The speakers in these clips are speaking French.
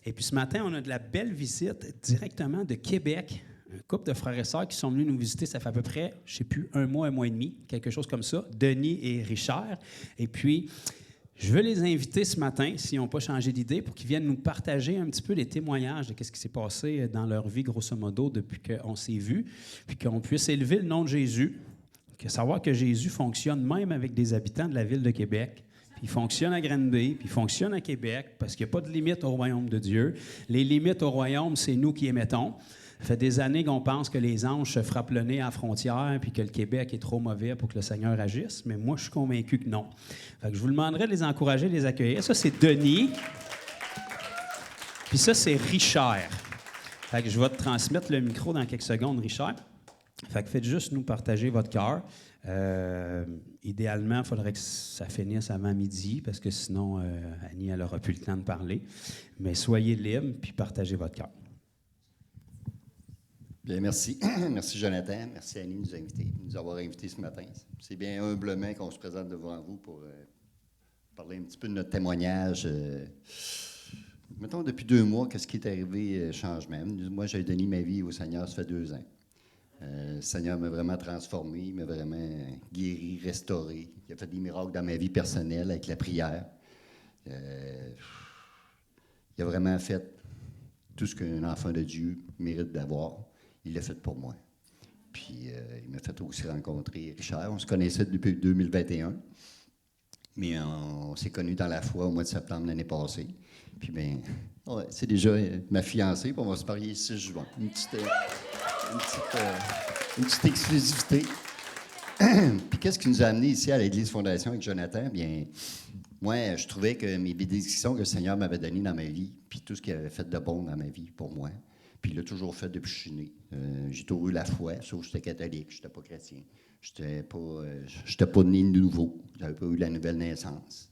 Et puis ce matin, on a de la belle visite directement de Québec. Un couple de frères et sœurs qui sont venus nous visiter, ça fait à peu près, je ne sais plus, un mois et demi, quelque chose comme ça, Denis et Richard. Et puis, je veux les inviter ce matin, s'ils n'ont pas changé d'idée, pour qu'ils viennent nous partager un petit peu les témoignages de ce qui s'est passé dans leur vie, grosso modo, depuis qu'on s'est vus, puis qu'on puisse élever le nom de Jésus, que savoir que Jésus fonctionne même avec des habitants de la ville de Québec. Puis il fonctionne à Granby, puis il fonctionne à Québec, parce qu'il n'y a pas de limite au royaume de Dieu. Les limites au royaume, c'est nous qui émettons. Ça fait des années qu'on pense que les anges se frappent le nez à la frontière puis que le Québec est trop mauvais pour que le Seigneur agisse, mais moi, je suis convaincu que non. Fait que je vous demanderai de les encourager, de les accueillir. Ça, c'est Denis. Puis ça, c'est Richard. Fait que je vais te transmettre le micro dans quelques secondes, Richard. Fait que faites juste nous partager votre cœur. Idéalement, il faudrait que ça finisse avant midi, parce que sinon, Annie, elle n'aura plus le temps de parler. Mais soyez libre, puis partagez votre cœur. Bien, merci. Merci, Jonathan. Merci, Annie, de nous avoir invités ce matin. C'est bien humblement qu'on se présente devant vous pour parler un petit peu de notre témoignage. Mettons, depuis 2 mois, qu'est-ce qui est arrivé, changement? Moi, j'ai donné ma vie au Seigneur, ça fait 2 ans. Le Seigneur m'a vraiment transformé, il m'a vraiment guéri, restauré. Il a fait des miracles dans ma vie personnelle avec la prière. Il a vraiment fait tout ce qu'un enfant de Dieu mérite d'avoir. Il l'a fait pour moi. Puis, il m'a fait aussi rencontrer Richard. On se connaissait depuis 2021, mais on s'est connus dans la foi au mois de septembre l'année passée. Puis, bien, ouais, c'est déjà ma fiancée, puis on va se marier le 6 juin. Une petite exclusivité. Puis, qu'est-ce qui nous a amenés ici à l'Église Fondation avec Jonathan? Bien, moi, je trouvais que mes bénédictions que le Seigneur m'avait données dans ma vie, puis tout ce qu'il avait fait de bon dans ma vie pour moi, puis il l'a toujours fait depuis que je suis né. J'ai toujours eu la foi, sauf que j'étais catholique, je n'étais pas chrétien. Je n'étais pas né de nouveau. Je n'avais pas eu la nouvelle naissance.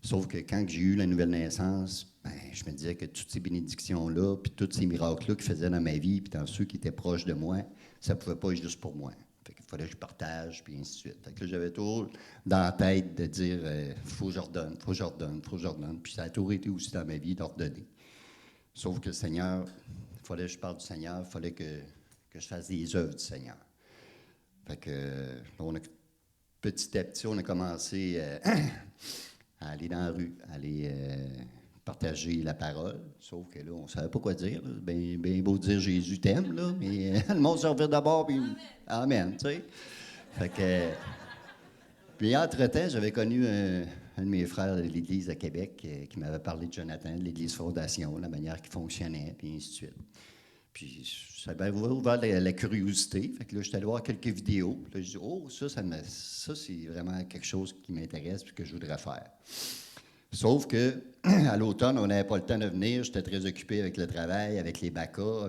Sauf que quand j'ai eu la nouvelle naissance, ben, je me disais que toutes ces bénédictions-là, puis tous ces miracles-là qu'il faisait dans ma vie, puis dans ceux qui étaient proches de moi, ça ne pouvait pas être juste pour moi. Fait qu'il fallait que je partage, puis ainsi de suite. Fait que j'avais toujours dans la tête de dire faut que je redonne, faut que je redonne, faut que je redonne. Puis ça a toujours été aussi dans ma vie d'ordonner. Sauf que le Seigneur, il fallait que je parle du Seigneur, il fallait que je fasse des œuvres du Seigneur. Fait que, petit à petit, on a commencé à aller dans la rue, à aller partager la parole. Sauf que là, on ne savait pas quoi dire. Bien beau dire Jésus t'aime, là, mais le monde se revient d'abord, puis Amen, tu sais. Fait que, puis entre-temps, j'avais connu un de mes frères de l'Église à Québec qui m'avait parlé de Jonathan, de l'Église Fondation, la manière qu'il fonctionnait, puis ainsi de suite. Puis ça m'a ouvert la curiosité. Fait que là, j'étais allé voir quelques vidéos. Puis là, je dis, oh, ça c'est vraiment quelque chose qui m'intéresse et que je voudrais faire. Sauf que à l'automne, on n'avait pas le temps de venir. J'étais très occupé avec le travail, avec les BACA,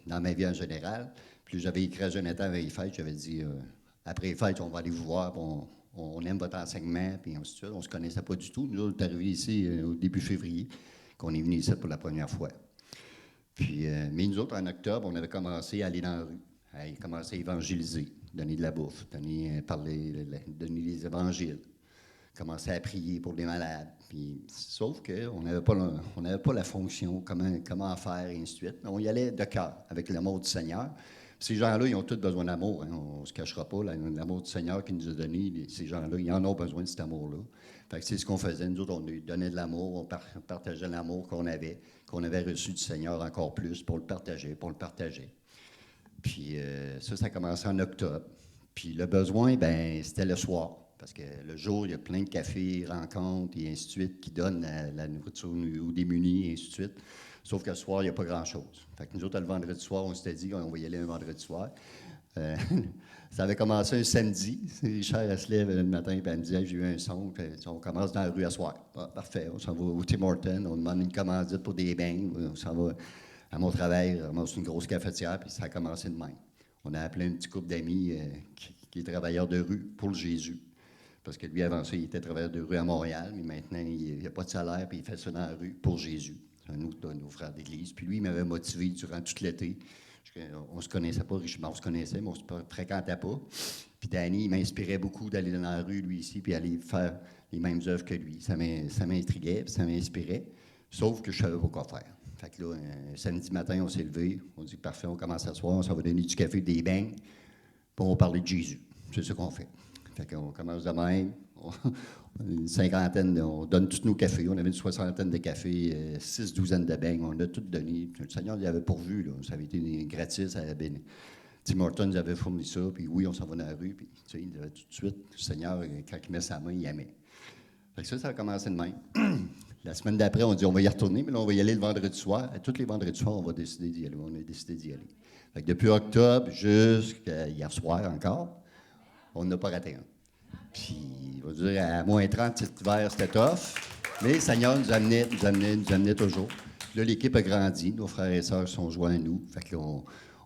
dans ma vie en général. Puis j'avais écrit à Jonathan avec les fêtes. J'avais dit, après les fêtes, on va aller vous voir. On aime votre enseignement, puis ainsi de suite. On ne se connaissait pas du tout. Nous, on est arrivés ici au début février, qu'on est venu ici pour la première fois. Puis, mais nous autres, en octobre, on avait commencé à aller dans la rue, à commencer à évangéliser, donner de la bouffe, donner les évangiles, commencer à prier pour les malades. Puis, sauf qu'on n'avait pas la fonction, comment faire, et ainsi de suite. On y allait de cœur, avec l'amour du Seigneur. Ces gens-là, ils ont tous besoin d'amour. Hein. On ne se cachera pas. L'amour du Seigneur qu'il nous a donné, ces gens-là, ils en ont besoin de cet amour-là. Fait que c'est ce qu'on faisait. Nous autres, on lui donnait de l'amour, on partageait l'amour qu'on avait reçu du Seigneur encore plus pour le partager. Puis ça a commencé en octobre. Puis le besoin, ben c'était le soir. Parce que le jour, il y a plein de cafés, rencontres et ainsi de suite qui donnent la nourriture aux démunis et ainsi de suite. Sauf que le soir, il n'y a pas grand-chose. Fait que nous autres, le vendredi soir, on s'était dit qu'on va y aller un vendredi soir. Ça avait commencé un samedi. Richard, elle se lève le matin et elle me dit hey, j'ai eu un son. On commence dans la rue à soir. Ah, parfait. On s'en va au Tim Hortons. On demande une commandite pour des beignes. On s'en va à mon travail. On ramasse une grosse cafetière. Puis ça a commencé de même. On a appelé un petit couple d'amis qui est travailleur de rue pour le Jésus. Parce que lui, avant ça, il était travailleur de rue à Montréal. Mais maintenant, il n'a pas de salaire. Puis il fait ça dans la rue pour Jésus. C'est un autre de nos frères d'église. Puis lui, il m'avait motivé durant tout l'été. On ne se connaissait pas richement, on se connaissait, mais on ne se fréquentait pas. Puis Danny, il m'inspirait beaucoup d'aller dans la rue, lui ici, puis aller faire les mêmes œuvres que lui. Ça m'intriguait, puis ça m'inspirait, sauf que je ne savais pas quoi faire. Fait que là, un samedi matin, on s'est levé. On dit, parfait, on commence à soir, on s'en va donner du café, des beignes, puis on va parler de Jésus. C'est ça qu'on fait. Fait qu'on commence de même. Une cinquantaine, on donne tous nos cafés. On avait une soixantaine de cafés, 6 douzaines de beignes. On a tout donné. Le Seigneur il avait pourvu. Là. Ça avait été gratis. Tim Hortons nous avait fourni ça. Puis oui, on s'en va dans la rue. Puis tu sais, il avait tout de suite, le Seigneur, quand il met sa main, il aimait. Fait que ça a commencé de même. La semaine d'après, on dit on va y retourner, mais là, on va y aller le vendredi soir. Et tous les vendredis soirs, on va décider d'y aller. On a décidé d'y aller. Fait que depuis octobre jusqu'à hier soir encore, on n'a pas raté un. Puis, on va dire, à moins 30 cet hiver, c'était tough. Mais le Seigneur nous amenait toujours. Là, l'équipe a grandi. Nos frères et sœurs sont joints à nous. Fait que là,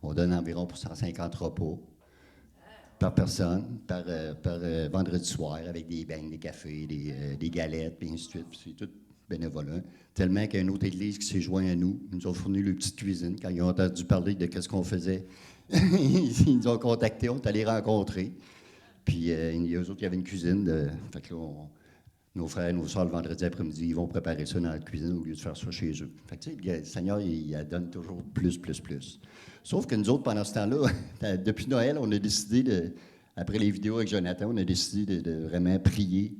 on donne environ pour 150 repas par personne, par vendredi soir, avec des beignes, des cafés, des galettes, puis ainsi de suite. Puis c'est tout bénévolat. Tellement qu'il y a une autre église qui s'est jointe à nous. Ils nous ont fourni leur petite cuisine. Quand ils ont entendu parler de ce qu'on faisait, ils nous ont contactés, on est allés rencontrer. Puis, eux autres, il y avait une cuisine. Fait que là, nos frères et nos soeurs, le vendredi après-midi, ils vont préparer ça dans la cuisine au lieu de faire ça chez eux. Fait que, tu sais, le Seigneur, il donne toujours plus. Sauf que nous autres, pendant ce temps-là, depuis Noël, on a décidé, après les vidéos avec Jonathan, on a décidé de vraiment prier,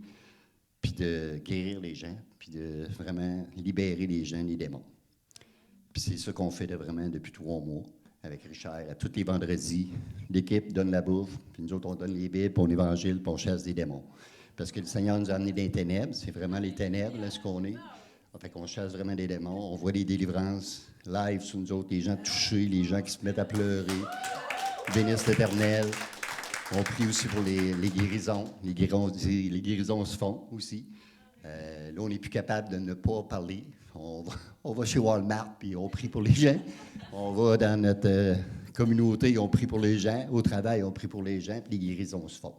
puis de guérir les gens, puis de vraiment libérer les gens des démons. Puis c'est ça qu'on fait vraiment depuis 3 mois. Avec Richard, à tous les vendredis, l'équipe donne la bouffe, puis nous autres, on donne les Bibles, puis on évangile, puis on chasse des démons. Parce que le Seigneur nous a amenés des ténèbres, c'est vraiment les ténèbres, là, ce qu'on est. Fait qu'on chasse vraiment des démons, on voit des délivrances live sur nous autres, les gens touchés, les gens qui se mettent à pleurer, bénissent l'Éternel. On prie aussi pour les guérisons. Les guérisons se font aussi. Là, on n'est plus capable de ne pas parler. On va chez Walmart, puis on prie pour les gens. On va dans notre communauté, on prie pour les gens. Au travail, on prie pour les gens, puis les guérisons se font.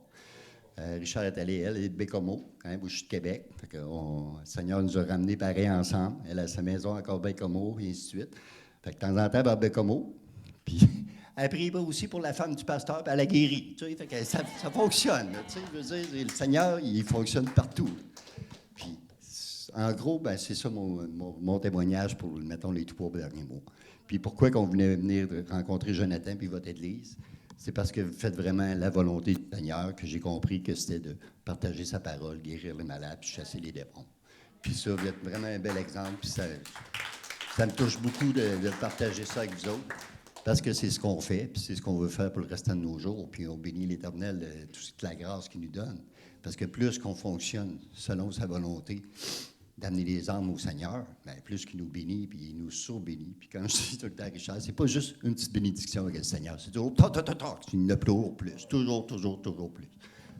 Richard est allé, elle est de Bécomo, moi je suis de Québec. Fait que le Seigneur nous a ramenés pareil ensemble. Elle a sa maison encore à Bécomo, et ainsi de suite. Fait que de temps en temps, vers Bécomo. Puis elle prie aussi pour la femme du pasteur, puis elle a guéri. Tu sais, fait que ça fonctionne. Là, tu sais, je veux dire, le Seigneur, il fonctionne partout. Puis, en gros, ben, c'est ça mon témoignage pour, mettons, les 3 derniers mots. Puis pourquoi qu'on venait venir rencontrer Jonathan puis votre Église? C'est parce que vous faites vraiment la volonté du Seigneur, que j'ai compris que c'était de partager sa parole, guérir les malades, puis chasser les démons. Puis ça, vous êtes vraiment un bel exemple, puis ça me touche beaucoup de partager ça avec vous autres, parce que c'est ce qu'on fait, puis c'est ce qu'on veut faire pour le restant de nos jours, puis on bénit l'Éternel de toute la grâce qu'il nous donne. Parce que plus qu'on fonctionne selon sa volonté, d'amener les âmes au Seigneur, bien, plus qu'il nous bénit, puis il nous surbénit. Puis quand je dis tout le temps à Richard, c'est pas juste une petite bénédiction avec le Seigneur, c'est toujours il nous toujours plus, toujours plus.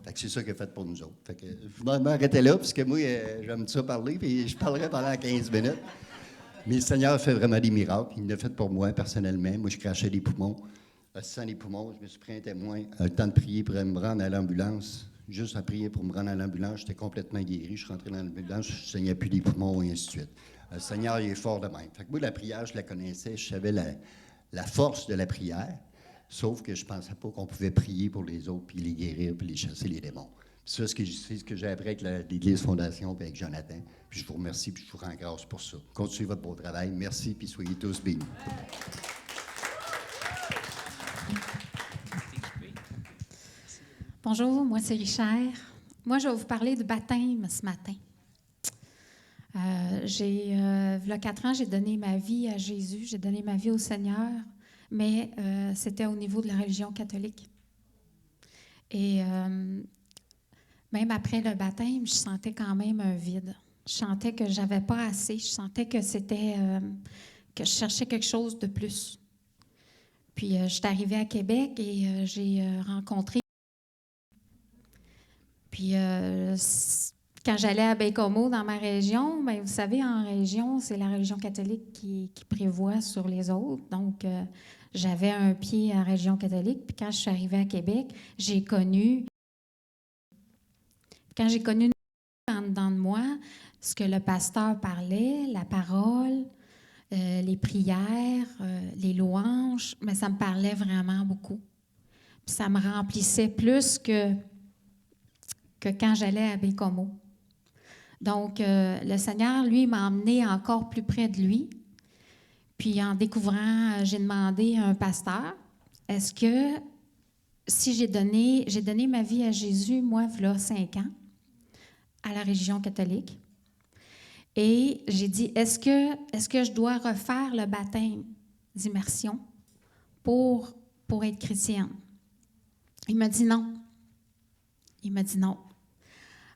Fait que c'est ça qu'il a fait pour nous autres. Fait que je m'arrêtais là, parce que moi, j'aime ça parler, puis je parlerai pendant 15 minutes. Mais le Seigneur fait vraiment des miracles. Il l'a fait pour moi, personnellement. Moi, je crachais des poumons. Sans les poumons, je me suis pris un témoin, le temps de prier pour me rendre à l'ambulance. Juste à prier pour me rendre à l'ambulance, j'étais complètement guéri. Je suis rentré dans l'ambulance, je ne saignais plus des poumons, et ainsi de suite. Le Seigneur, il est fort de même. Fait que moi, la prière, je la connaissais, je savais la force de la prière, sauf que je ne pensais pas qu'on pouvait prier pour les autres, puis les guérir, puis les chasser les démons. Puis ça, c'est ce que j'ai appris avec l'Église Fondation, puis avec Jonathan. Puis je vous remercie, puis je vous rends grâce pour ça. Continuez votre beau travail. Merci, puis soyez tous bénis. Bonjour, moi c'est Richard. Moi, je vais vous parler du baptême ce matin. Il y a 4 ans, j'ai donné ma vie à Jésus, j'ai donné ma vie au Seigneur, mais c'était au niveau de la religion catholique. Et même après le baptême, je sentais quand même un vide. Je sentais que je n'avais pas assez. Je sentais que que je cherchais quelque chose de plus. Puis, je suis arrivée à Québec et j'ai rencontré. Puis, quand j'allais à Baie-Comeau, dans ma région, bien, vous savez, en région, c'est la religion catholique qui prévoit sur les autres. Donc, j'avais un pied en région catholique. Puis, quand je suis arrivée à Québec, j'ai connu dans de moi ce que le pasteur parlait, la parole, les prières, les louanges, mais ça me parlait vraiment beaucoup. Puis ça me remplissait plus que quand j'allais à Baie-Comeau. Donc, le Seigneur, lui, m'a emmené encore plus près de lui. Puis en découvrant, j'ai demandé à un pasteur, est-ce que si j'ai donné ma vie à Jésus, moi, voilà 5 ans, à la religion catholique, et j'ai dit, est-ce que je dois refaire le baptême d'immersion pour être chrétienne? Il m'a dit non. Il m'a dit non.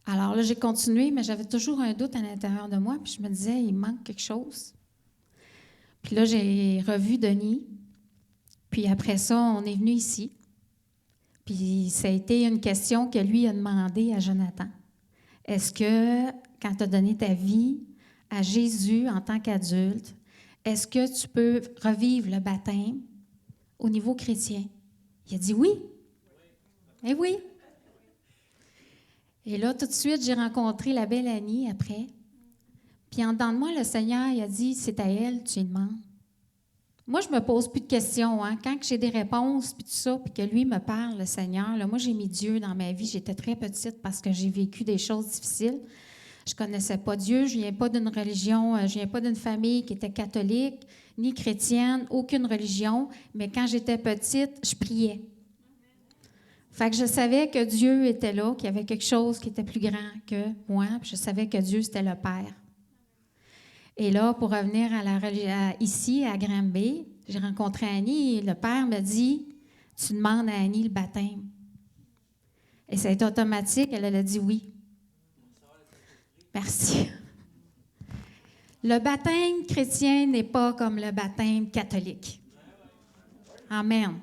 Alors là, j'ai continué, mais j'avais toujours un doute à l'intérieur de moi, puis je me disais, il manque quelque chose. Puis là, j'ai revu Denis, puis après ça, on est venu ici. Puis ça a été une question que lui a demandé à Jonathan. Est-ce que, quand tu as donné ta vie à Jésus en tant qu'adulte, est-ce que tu peux revivre le baptême au niveau chrétien? Il a dit oui. Eh oui. Et là, tout de suite, j'ai rencontré la belle Annie après. Puis en dedans de moi, le Seigneur, il a dit, c'est à elle, tu lui demandes. Moi, je me pose plus de questions. Hein? Quand j'ai des réponses, puis tout ça, puis que lui me parle, le Seigneur, là, moi, j'ai mis Dieu dans ma vie. J'étais très petite parce que j'ai vécu des choses difficiles. Je connaissais pas Dieu. Je viens pas d'une religion, je viens pas d'une famille qui était catholique, ni chrétienne, aucune religion. Mais quand j'étais petite, je priais. Fait que je savais que Dieu était là, qu'il y avait quelque chose qui était plus grand que moi. Puis je savais que Dieu, c'était le Père. Et là, pour revenir ici, à Granby, j'ai rencontré Annie et le père me dit, « Tu demandes à Annie le baptême. » Et ça a été automatique, elle a dit oui. Merci. Le baptême chrétien n'est pas comme le baptême catholique. Amen.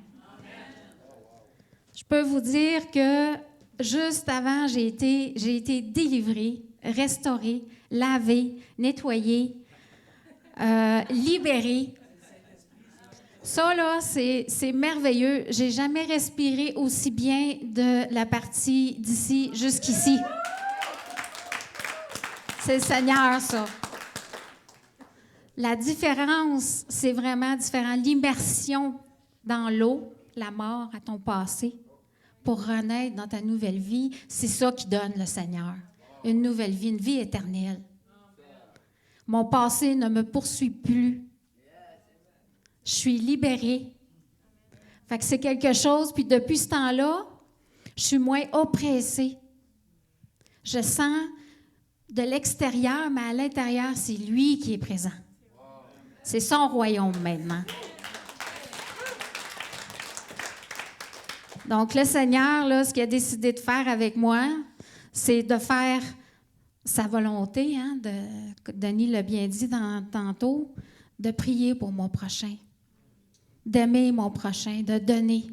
Je peux vous dire que juste avant, j'ai été délivrée, restaurée, lavée, nettoyée, libérée. Ça, là, c'est merveilleux. J'ai jamais respiré aussi bien de la partie d'ici jusqu'ici. C'est le Seigneur, ça. La différence, c'est vraiment différent. L'immersion dans l'eau, la mort à ton passé, pour renaître dans ta nouvelle vie, c'est ça qui donne le Seigneur. Une nouvelle vie, une vie éternelle. Mon passé ne me poursuit plus. Je suis libérée. Fait que c'est quelque chose, puis depuis ce temps-là, je suis moins oppressée. Je sens de l'extérieur, mais à l'intérieur, c'est lui qui est présent. C'est son royaume maintenant. Donc, le Seigneur, là, ce qu'il a décidé de faire avec moi, c'est de faire sa volonté, hein, Denis l'a bien dit tantôt, de prier pour mon prochain, d'aimer mon prochain, de donner.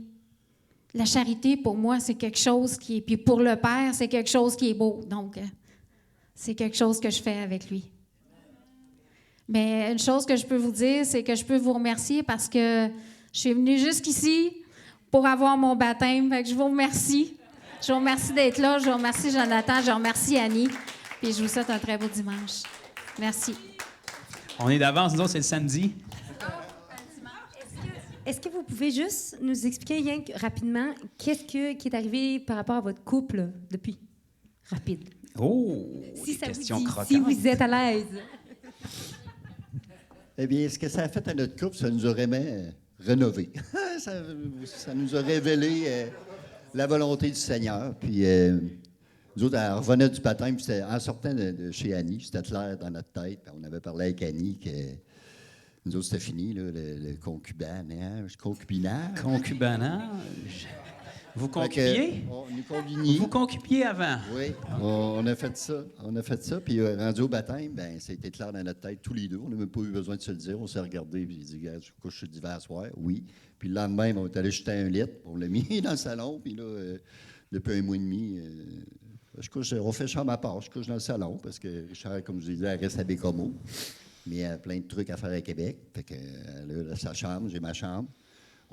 La charité, pour moi, c'est quelque chose qui est... Puis pour le Père, c'est quelque chose qui est beau. Donc, c'est quelque chose que je fais avec lui. Mais une chose que je peux vous dire, c'est que je peux vous remercier parce que je suis venue jusqu'ici pour avoir mon baptême. Fait que je vous remercie. Je vous remercie d'être là. Je vous remercie Jonathan. Je remercie Annie. Puis je vous souhaite un très beau dimanche. Merci. On est d'avance, nous autres, c'est le samedi. Est-ce que vous pouvez juste nous expliquer rien que rapidement qu'est-ce qui est arrivé par rapport à votre couple depuis? Rapide. Oh, Si des ça questions vous dit, croquantes. si vous êtes à l'aise. Eh bien, ce que ça a fait à notre couple, ça nous aurait rénové. ça nous a révélé la volonté du Seigneur. Puis, nous autres, on revenait du baptême, puis en sortant de chez Annie, c'était clair dans notre tête. Puis on avait parlé avec Annie que nous autres, c'était fini, là, le concubinage. Concubinage. Vous concupiez? On nous combiniez. Vous concupiez avant? Oui, on a fait ça. On a fait ça. Puis rendu au baptême, bien, ça a été clair dans notre tête, tous les deux. On n'a même pas eu besoin de se le dire. On s'est regardé, puis il dit, regarde, je couche sur le divan à soir. Oui. Puis le lendemain, on est allé jeter un lit. On l'a mis dans le salon. Puis là, depuis 1 mois et demi, on fait chambre à part. Je couche dans le salon parce que Richard, comme je vous disais, elle reste à Bécomo. Mais il y a plein de trucs à faire à Québec. Fait que là, sa chambre, j'ai ma chambre.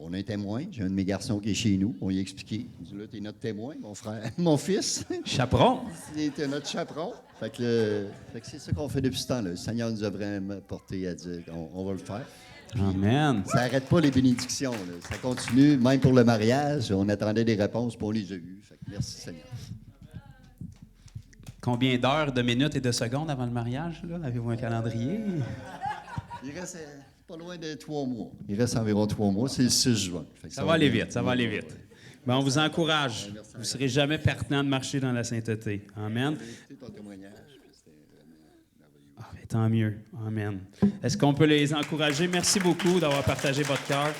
On a un témoin. J'ai un de mes garçons qui est chez nous. On lui a expliqué. Il dit, là, t'es notre témoin, mon frère, mon fils. Chaperon. C'était notre chaperon. Fait que c'est ça qu'on fait depuis ce temps-là. Le Seigneur nous a vraiment porté à dire qu'on va le faire. Puis, Amen. ça n'arrête pas les bénédictions. Là. Ça continue, même pour le mariage. On attendait des réponses, puis on les a eues. Fait que merci, Seigneur. Combien d'heures, de minutes et de secondes avant le mariage? Là? Avez-vous un calendrier? Il reste pas loin de 3 mois. Il reste environ 3 mois. C'est le 6 juin. Ça va aller vite, ça va aller vite. Ben, on vous encourage. Vous ne serez jamais pertinent de marcher dans la sainteté. Amen. Ton témoignage, c'était vraiment merveilleux. Ah, ben, tant mieux. Amen. Est-ce qu'on peut les encourager? Merci beaucoup d'avoir partagé votre cœur.